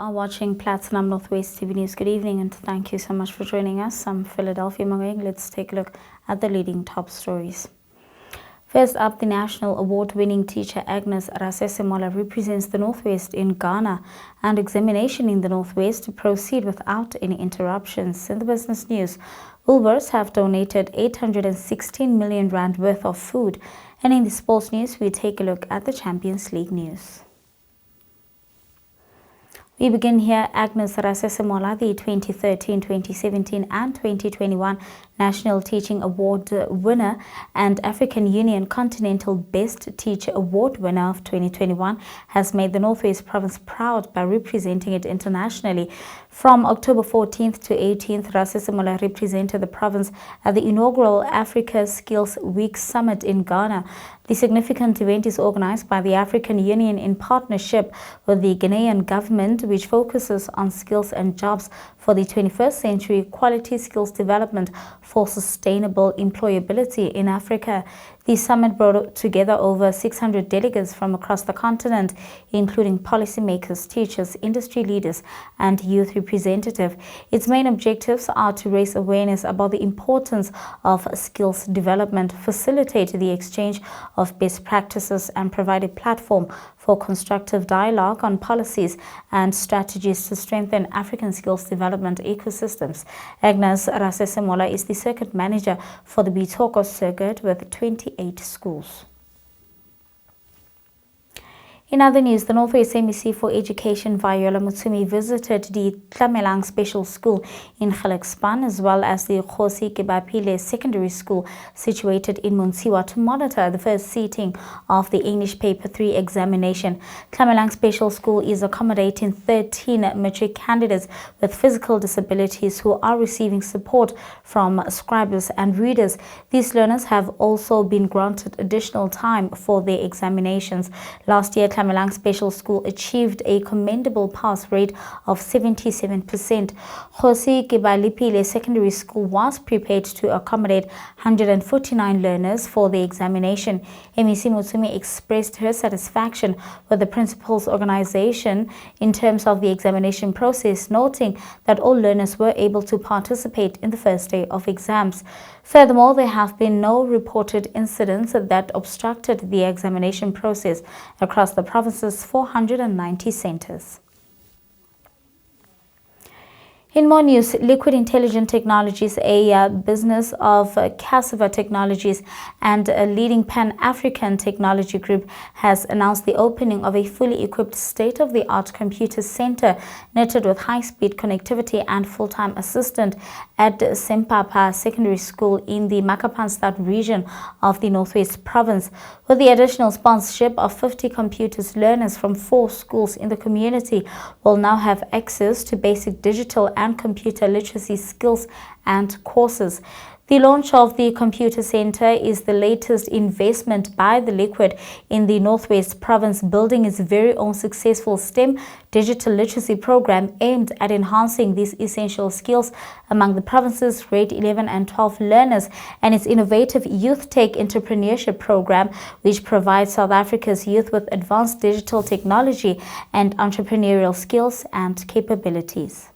are watching Platinum Northwest TV News. Good evening and thank you so much for joining us. I'm Philadelphia Mangoeng. Let's take a look at the leading top stories. First up, the national award-winning teacher Agnes Rasesemola represents the Northwest in Ghana, and examination in the Northwest to proceed without any interruptions. In the business news, Woolworths have donated 816 million rand worth of food. And in the sports news, we take a look at the Champions League news. We begin here. Agnes Rasesemola, the 2013, 2017 and 2021 National Teaching Award winner and African Union Continental Best Teacher Award winner of 2021, has made the Northwest Province proud by representing it internationally. From October 14th to 18th, Rasesemola represented the province at the inaugural Africa Skills Week Summit in Ghana. The significant event is organized by the African Union in partnership with the Ghanaian government, which focuses on skills and jobs for the 21st century, quality skills development for sustainable employability in Africa. The summit brought together over 600 delegates from across the continent, including policymakers, teachers, industry leaders, and youth representatives. Its main objectives are to raise awareness about the importance of skills development, facilitate the exchange of best practices, and provide a platform for constructive dialogue on policies and strategies to strengthen African skills development ecosystems. Agnes Rasesemola is the circuit manager for the Bitoko circuit with 28 schools. In other news, the Northwest MEC for Education, Viola Mutsumi, visited the Tlamelang Special School in Gelligspan as well as the Kgosi Kebapile Secondary School situated in Montsiwa to monitor the first seating of the English Paper 3 examination. Tlamelang Special School is accommodating 13 matric candidates with physical disabilities who are receiving support from scribes and readers. These learners have also been granted additional time for their examinations. Last year, Tlamelang Special School achieved a commendable pass rate of 77%. Kgosi Kebalipile Secondary School was prepared to accommodate 149 learners for the examination. MEC Mutsumi expressed her satisfaction with the principal's organization in terms of the examination process, noting that all learners were able to participate in the first day of exams. Furthermore, there have been no reported incidents that obstructed the examination process across the province's 490 centers. In more news, Liquid Intelligent Technologies, a business of Cassava Technologies and a leading Pan-African technology group, has announced the opening of a fully equipped state-of-the-art computer center netted with high-speed connectivity and full-time assistant at Sempapa Secondary School in the Makapanstad region of the Northwest Province. With the additional sponsorship of 50 computers, learners from 4 schools in the community will now have access to basic digital and computer literacy skills and courses. The launch of the computer center is the latest investment by the Liquid in the Northwest Province, building its very own successful STEM digital literacy program aimed at enhancing these essential skills among the province's grade 11 and 12 learners, and its innovative Youth Tech Entrepreneurship program, which provides South Africa's youth with advanced digital technology and entrepreneurial skills and capabilities.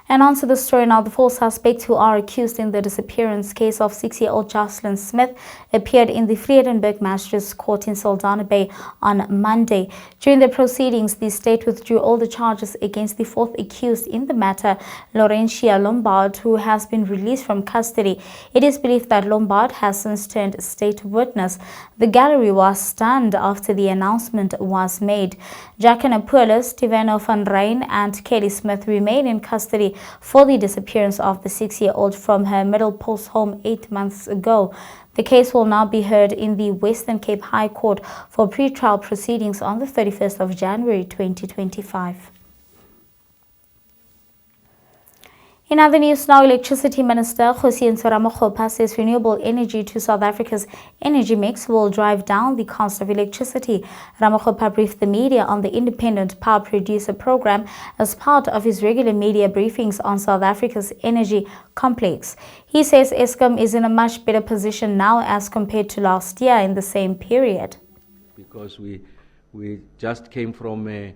And on to the story now. The 4 suspects who are accused in the disappearance case of 6-year-old Jocelyn Smith appeared in the Vredenburg Magistrates Court in Saldanha Bay on Monday. During the proceedings, the state withdrew all the charges against the 4th accused in the matter, Laurentia Lombard, who has been released from custody. It is believed that Lombard has since turned state witness. The gallery was stunned after the announcement was made. Jacqueline Pulis, Tiveno van Rijn, and Kelly Smith remain in custody for the disappearance of the 6-year-old from her Middle Post home 8 months ago. The case will now be heard in the Western Cape High Court for pre-trial proceedings on the 31st of January 2025. In other news now, Electricity Minister Kgosi Ramokgopa says renewable energy to South Africa's energy mix will drive down the cost of electricity. Ramokgopa briefed the media on the Independent Power Producer Program as part of his regular media briefings on South Africa's energy complex. He says Eskom is in a much better position now as compared to last year in the same period. Because We just came from a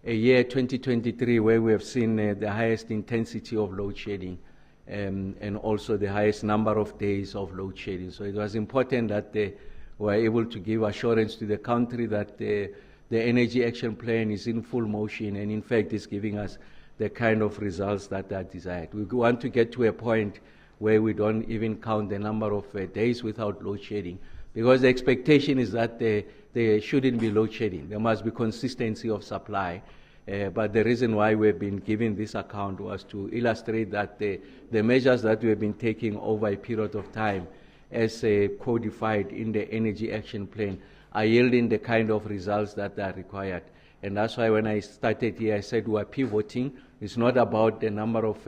year 2023 where we have seen the highest intensity of load shedding and also the highest number of days of load shedding. So it was important that we were able to give assurance to the country that the Energy Action Plan is in full motion and in fact is giving us the kind of results that are desired. We want to get to a point where we don't even count the number of days without load shedding, because the expectation is that there shouldn't be load shedding. There must be consistency of supply. But the reason why we've been giving this account was to illustrate that the measures that we've been taking over a period of time as codified in the Energy Action Plan are yielding the kind of results that are required. And that's why when I started here, I said we are pivoting. It's not about the number of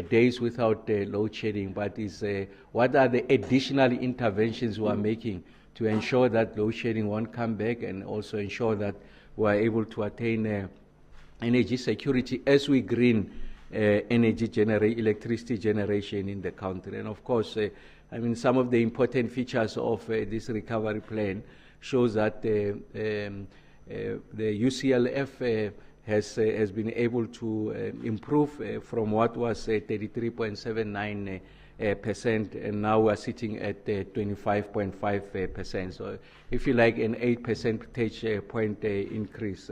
days without load shedding, but it's what are the additional interventions we are making to ensure that load shedding won't come back, and also ensure that we are able to attain energy security as we green electricity generation in the country. And of course, I mean, some of the important features of this recovery plan shows that the UCLF has been able to improve from what was 33.79%, and now we're sitting at 25.5%. So if you like, an 8 percentage point decrease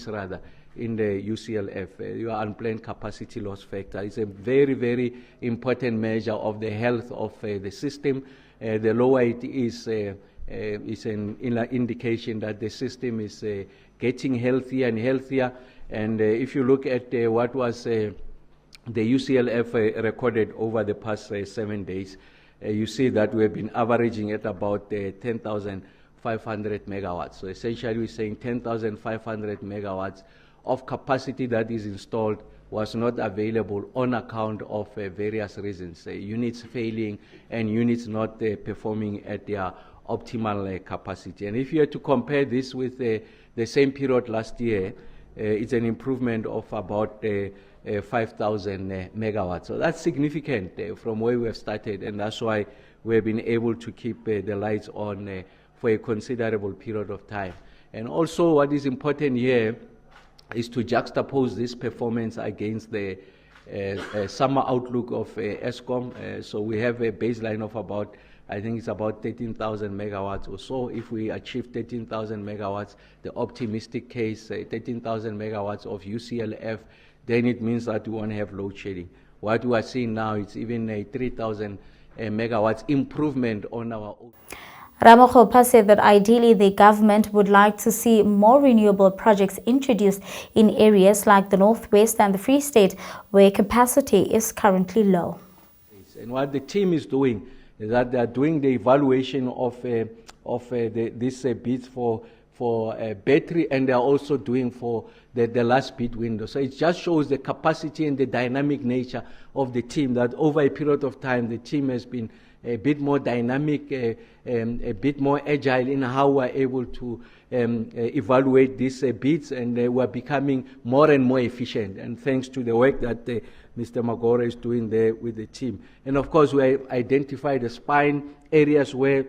rather, in the UCLF, your unplanned capacity loss factor. It's a very, very important measure of the health of the system. The lower it is an indication that the system is getting healthier and healthier. And if you look at what was the UCLF recorded over the past 7 days, you see that we've been averaging at about 10,500 megawatts. So essentially we're saying 10,500 megawatts of capacity that is installed was not available on account of various reasons, units failing and units not performing at their optimal capacity. And if you are to compare this with the same period last year, it's an improvement of about 5,000 megawatts. So that's significant from where we have started, and that's why we have been able to keep the lights on for a considerable period of time. And also what is important here is to juxtapose this performance against the summer outlook of ESCOM. So we have a baseline of about, I think it's about 13,000 megawatts or so. If we achieve 13,000 megawatts, the optimistic case, 13,000 megawatts of UCLF, then it means that we won't have load shedding. What we are seeing now is even a 3,000 megawatts improvement on our own. Ramokgopa said that ideally the government would like to see more renewable projects introduced in areas like the Northwest and the Free State, where capacity is currently low. And what the team is doing is that they are doing the evaluation of this bids for battery, and they are also doing for the last bid window. So it just shows the capacity and the dynamic nature of the team, that over a period of time the team has been a bit more dynamic, a bit more agile in how we're able to evaluate these bids, and we're becoming more and more efficient. And thanks to the work that Mr. Magora is doing there with the team. And of course, we identified the spine areas where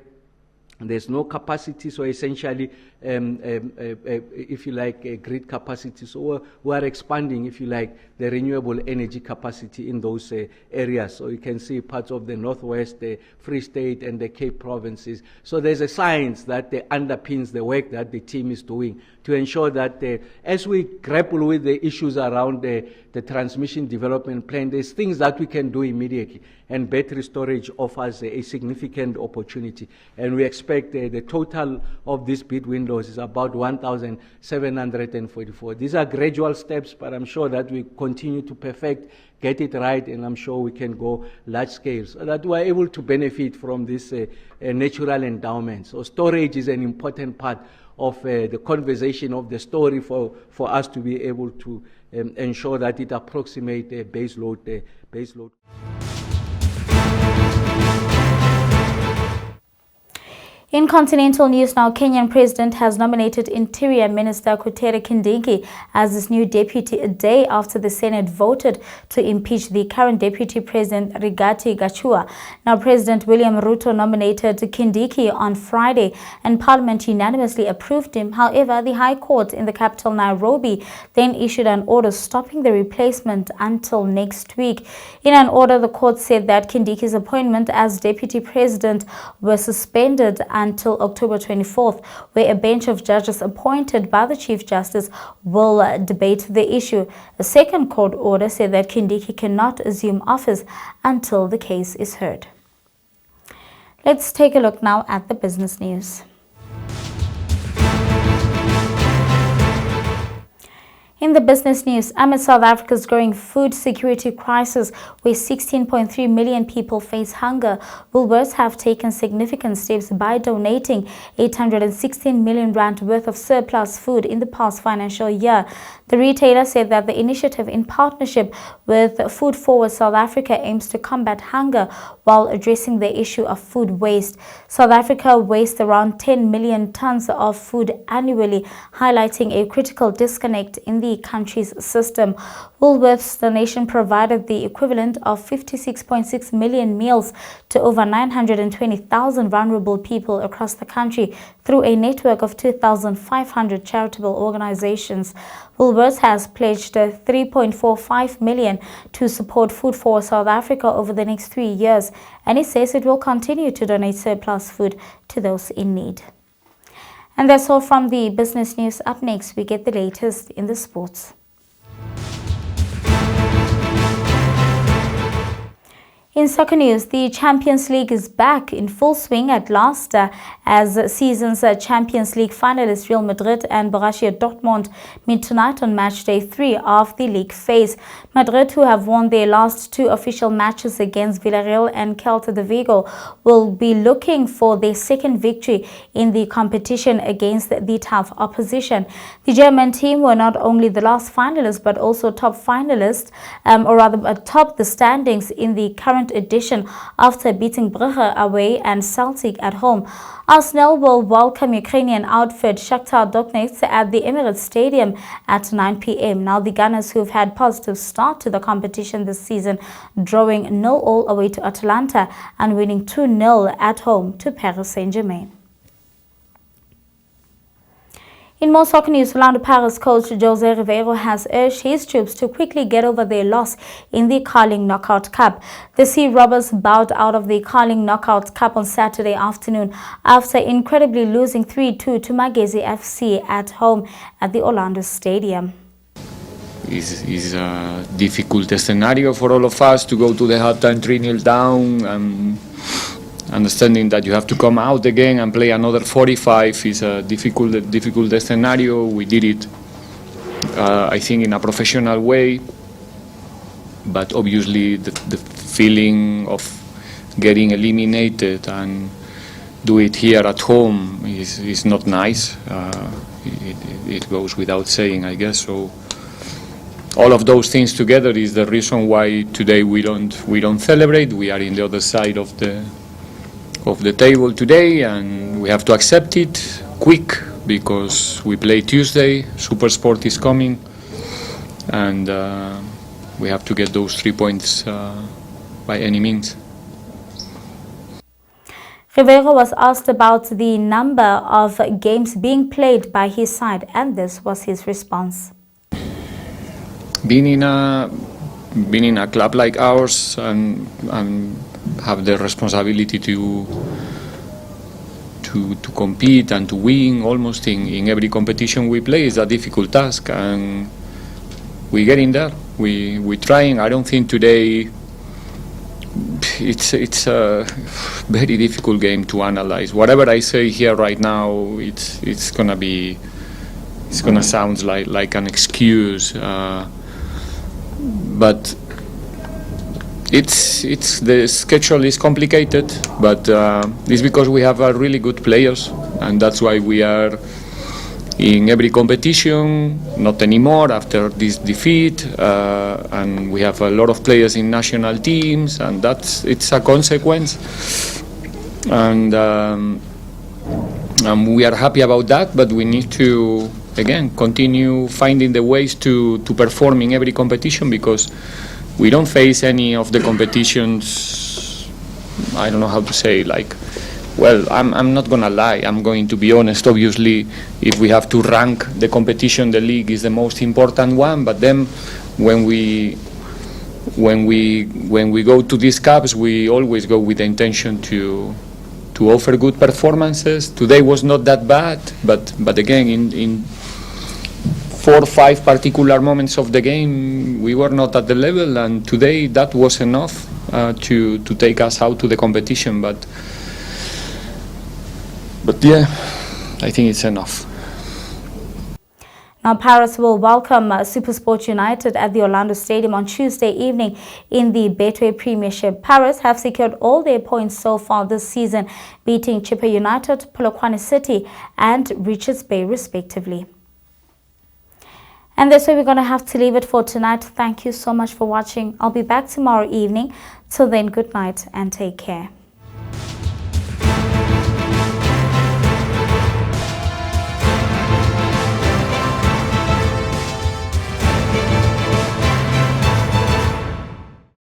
there's no capacity, so essentially, if you like, grid capacity. So we are expanding, if you like, the renewable energy capacity in those areas. So you can see parts of the Northwest, the Free State, and the Cape provinces. So there's a science that underpins the work that the team is doing to ensure that as we grapple with the issues around the transmission development plan, there's things that we can do immediately. And battery storage offers a significant opportunity. And we expect the total of these bid windows is about 1,744. These are gradual steps, but I'm sure that we continue to perfect, get it right, and I'm sure we can go large scale so that we're able to benefit from this natural endowment. So storage is an important part of the conversation of the story for us to be able to ensure that it approximates base load. In continental news now, Kenyan President has nominated Interior Minister Kithure Kindiki as his new deputy a day after the Senate voted to impeach the current Deputy President Rigathi Gachagua. Now, President William Ruto nominated Kindiki on Friday and Parliament unanimously approved him. However, the High Court in the capital Nairobi then issued an order stopping the replacement until next week. In an order, the court said that Kindiki's appointment as Deputy President was suspended until October 24th, where a bench of judges appointed by the Chief Justice will debate the issue. A second court order said that Kindiki cannot assume office until the case is heard. Let's take a look now at the business news. In the business news, amid South Africa's growing food security crisis, where 16.3 million people face hunger, Woolworths have taken significant steps by donating 816 million rand worth of surplus food in the past financial year. The retailer said that the initiative, in partnership with Food Forward South Africa, aims to combat hunger while addressing the issue of food waste. South Africa wastes around 10 million tons of food annually, highlighting a critical disconnect in the country's system. Woolworths' donation provided the equivalent of 56.6 million meals to over 920,000 vulnerable people across the country through a network of 2,500 charitable organizations. Woolworths has pledged 3.45 million to support Food for South Africa over the next 3 years, and it says it will continue to donate surplus food to those in need. And that's all from the business news. Up next, we get the latest in the sports. In soccer news, the Champions League is back in full swing at last as season's Champions League finalists Real Madrid and Borussia Dortmund meet tonight on match day 3 of the league phase. Madrid, who have won their last 2 official matches against Villarreal and Celta de Vigo, will be looking for their second victory in the competition against the tough opposition. The German team were not only the last finalists but also top finalists, atop the standings in the current edition after beating Brugge away and Celtic at home. Arsenal will welcome Ukrainian outfit Shakhtar Donetsk at the Emirates Stadium at 9 p.m. Now, the Gunners, who've had positive start to the competition this season, drawing 0-0 away to Atalanta and winning 2-0 at home to Paris Saint-Germain. In more soccer news, Orlando Pirates coach Jose Ribeiro has urged his troops to quickly get over their loss in the Carling Knockout Cup. The Sea Robbers bowed out of the Carling Knockout Cup on Saturday afternoon after incredibly losing 3-2 to Magezi FC at home at the Orlando Stadium. It's a difficult scenario for all of us to go to the halftime 3-0 down. Understanding that you have to come out again and play another 45 is a difficult scenario. We did it, I think, in a professional way, but obviously the feeling of getting eliminated and do it here at home is not nice. It goes without saying, I guess. So all of those things together is the reason why today we don't celebrate. We are in the other side of the table today, and we have to accept it quick because we play Tuesday. Super Sport is coming, and we have to get those 3 points by any means. Ribeiro was asked about the number of games being played by his side, and this was his response. Being in a club like ours and have the responsibility to compete and to win almost in every competition we play is a difficult task, and we get in there. We're trying. I don't think today it's a very difficult game to analyze. Whatever I say here right now, it's gonna sound like an excuse, but it's the schedule is complicated, but it's because we have really good players, and that's why we are in every competition. Not anymore after this defeat, and we have a lot of players in national teams, and it's a consequence. And We are happy about that, but we need to, again, continue finding the ways to perform in every competition, because we don't face any of the competitions, I don't know how to say, like, well, I'm not going to lie, I'm going to be honest. Obviously, if we have to rank the competition, the league is the most important one, but then when we go to these cups, we always go with the intention to offer good performances. Today was not that bad, but again, in 4 or 5 particular moments of the game, we were not at the level, and today that was enough to take us out to the competition. But yeah, I think it's enough. Now, Paris will welcome SuperSport United at the Orlando Stadium on Tuesday evening in the Betway Premiership. Paris have secured all their points so far this season, beating Chippa United, Polokwane City and Richards Bay respectively. And that's where we're going to have to leave it for tonight. Thank you so much for watching. I'll be back tomorrow evening. Till then, good night and take care.